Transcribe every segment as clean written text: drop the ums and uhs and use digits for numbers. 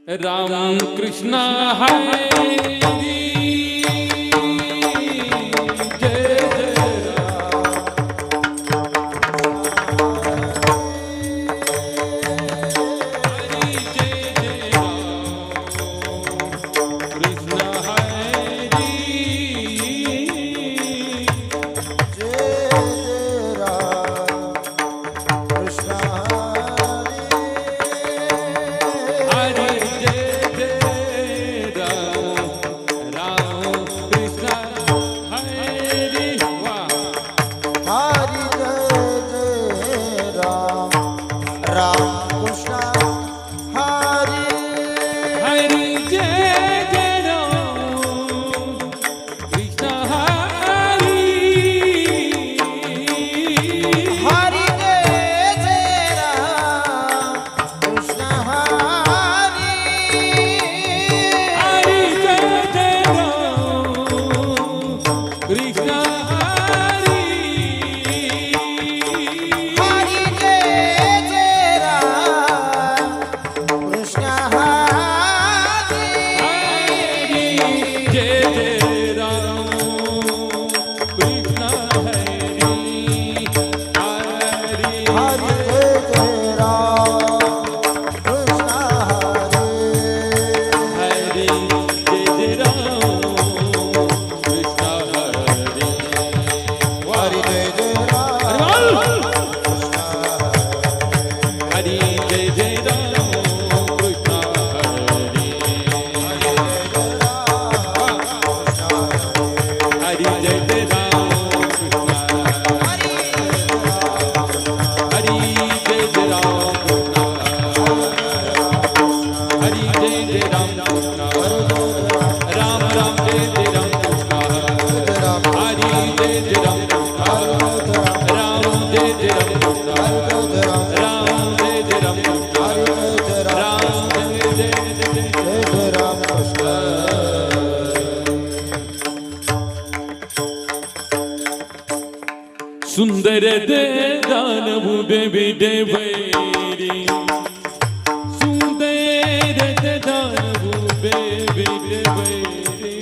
राम कृष्ण हरी जय जय हरी जय जय कृष्ण हरी सुंदर दे दानव बेबे वैरी सुंदर दे दानव बेबे वैरी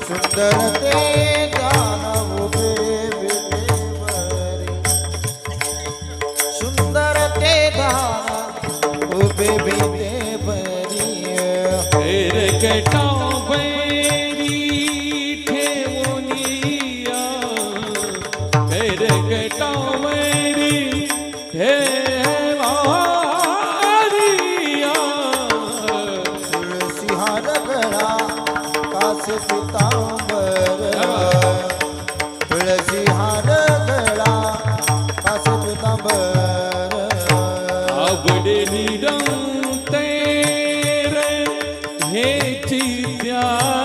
सुंदर ते दानव बेबे वैरी सुंदर ते दानव बेबे वैरी तेरे कटा पीतांबर तुळसी हार गळा कासे पीतांबर आवडे निरं तेरे हे चिद्यान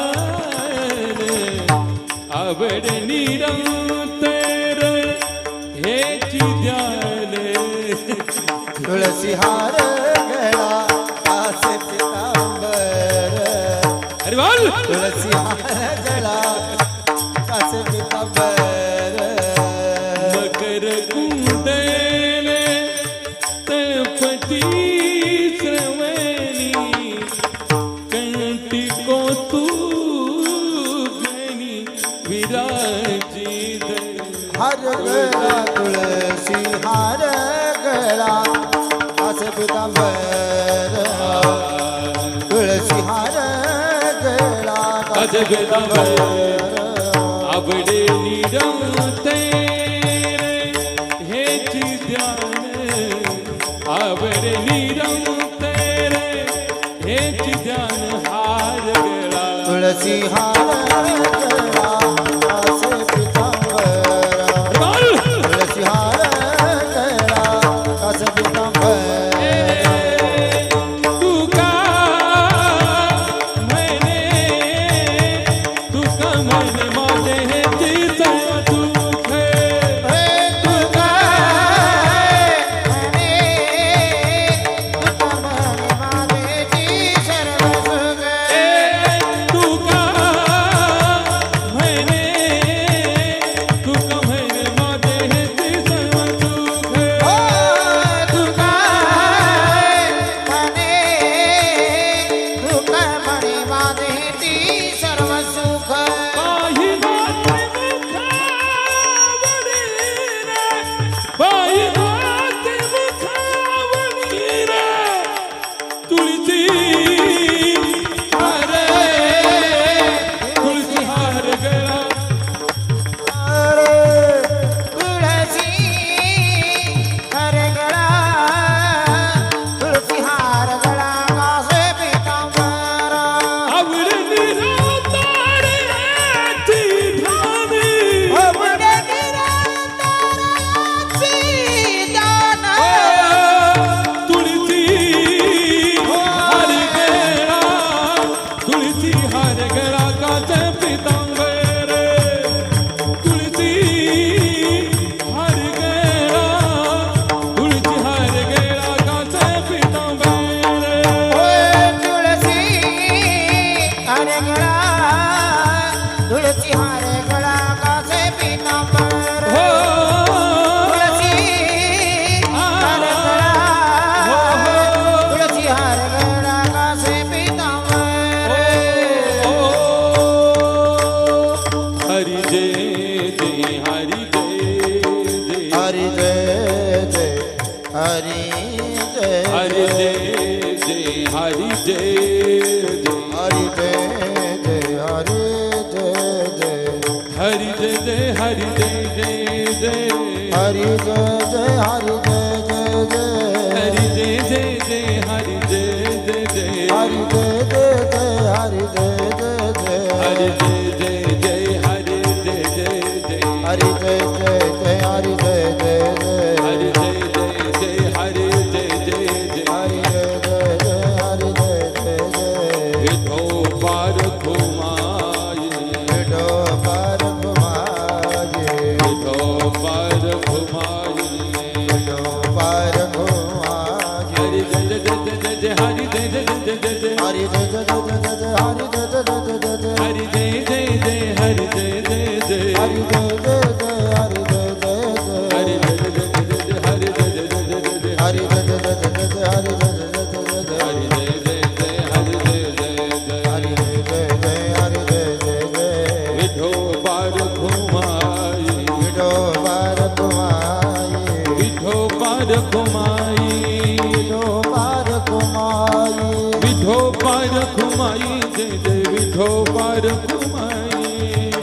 आवडे निरं तेरे हे चिद्यान तुळसी हार गळा कासे पीतांबर अरे बोल तुळसी हार गळा कासे पीतांबर मकर कुंडले तळपती श्रवणी कंठी कौतुकणी विराजित हार गळा तुळसी हार गळा कासे पीतांबर तुळसी हार आवडे निरं तेरे हे चिद्यान आवडे निरं तेरे हे चिद्यान हार गळा तुळसी हार गळा कासे पीतांबर तुळसी हार गळा कासे पीतांबर हरि जय जय हरि जय जय जय हरि जय जय जय हरि जय जय जय हरि जय जय जय हरि जय जय जय हरि जय जय जय हरि जय जय जय हरि जय जय जय हरि जय जय जय हरि जय जय जय हरि जय जय जय हरि जय जय जय हरि जय जय जय विठो पार घुमाई विठो पार घुमाए विठो पार घुमाई विठो पार घुमाए हरि जय जय जय जय जय हरि जय जय जय जय जय हरि जय जय जय जय जय हरि जय जय जय जय जय हरि जय जय जय हरि जय जय जय हरि जय जय जय हरि जय जय जय हरि जय जय जय जय हरि जय जय जय जय हरि जय जय जय जय हरि जय जय जय जय हरि जय जय जय हरि जय जय जय हरि जय जय जय हरि जय जय जय विठो पार घुमाई विठो पार घुमाए विठो पार घुमाई विठो पार घुमाए विठो पार घुमाई जय जय विठो पार घुमाई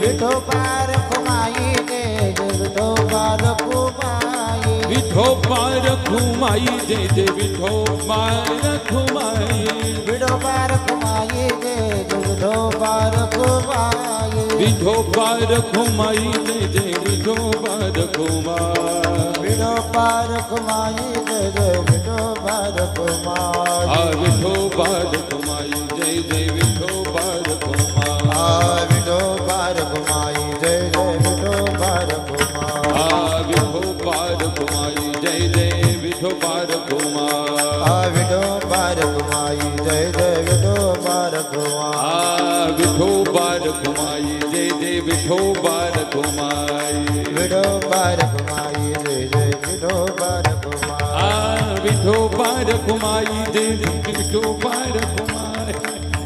विठो पार घुमाए जय जय विठो पार घुमाए विठो पार घुमाई जय जय विठो पार घुमाई विठो पार घुमाए जय जय विठो पार घुमाए विठो पार घुमाई जय जय विठो पार घुमाई विठो पार घुमाए जय जय विठो पार घुमाए आ विठो पार घुमाई जय जय विठो पार घुमाई आ विठो पार घुमाए जय जय विठो पार घुमाए आ विठो पार घुमाई जय जय विठो पार घुमाई आ विठो पार घुमाए जय जय विठो पार घुमाए आ विठो पार घुमाई जय जय विठो पार घुमाई विठो पार घुमाए जय जय विठो पार घुमाए आ विठो पार घुमाई जय जय विठो पार घुमाई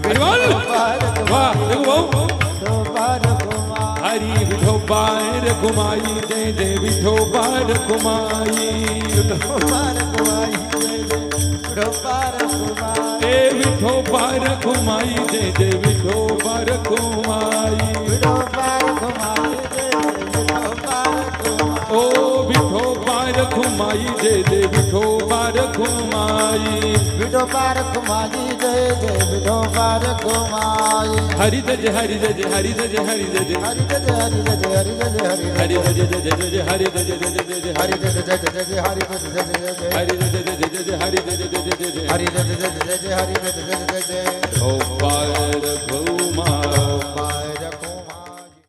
हरि बोल पार वाह देखो विठो पार घुमाए हरि विठो पार घुमाई जय जय विठो पार घुमाई विठो पार घुमाए जय जय विठो पार घुमाए ए विठो पार घुमाई जय जय विठो पार घुमाई विठो पार घुमाए जय जय विठो पार घुमाए ओ विठो पार घुमाई जय जय विठो पार घुमाई विठो पार घुमाए जय जय विठो पार घुमाए हरि जय जय हरि जय जय हरि जय जय हरि जय जय हरि जय जय हरि जय जय हरि जय जय हरि हरि जय जय जय जय जय हरि जय जय जय जय जय हरि जय जय जय जय जय हरि जय जय जय जय हरि जय जय जय जय जय हरि जय जय जय जय जय हरि जय जय जय जय जय हरि जय जय जय जय ओ पार घुमाओ पार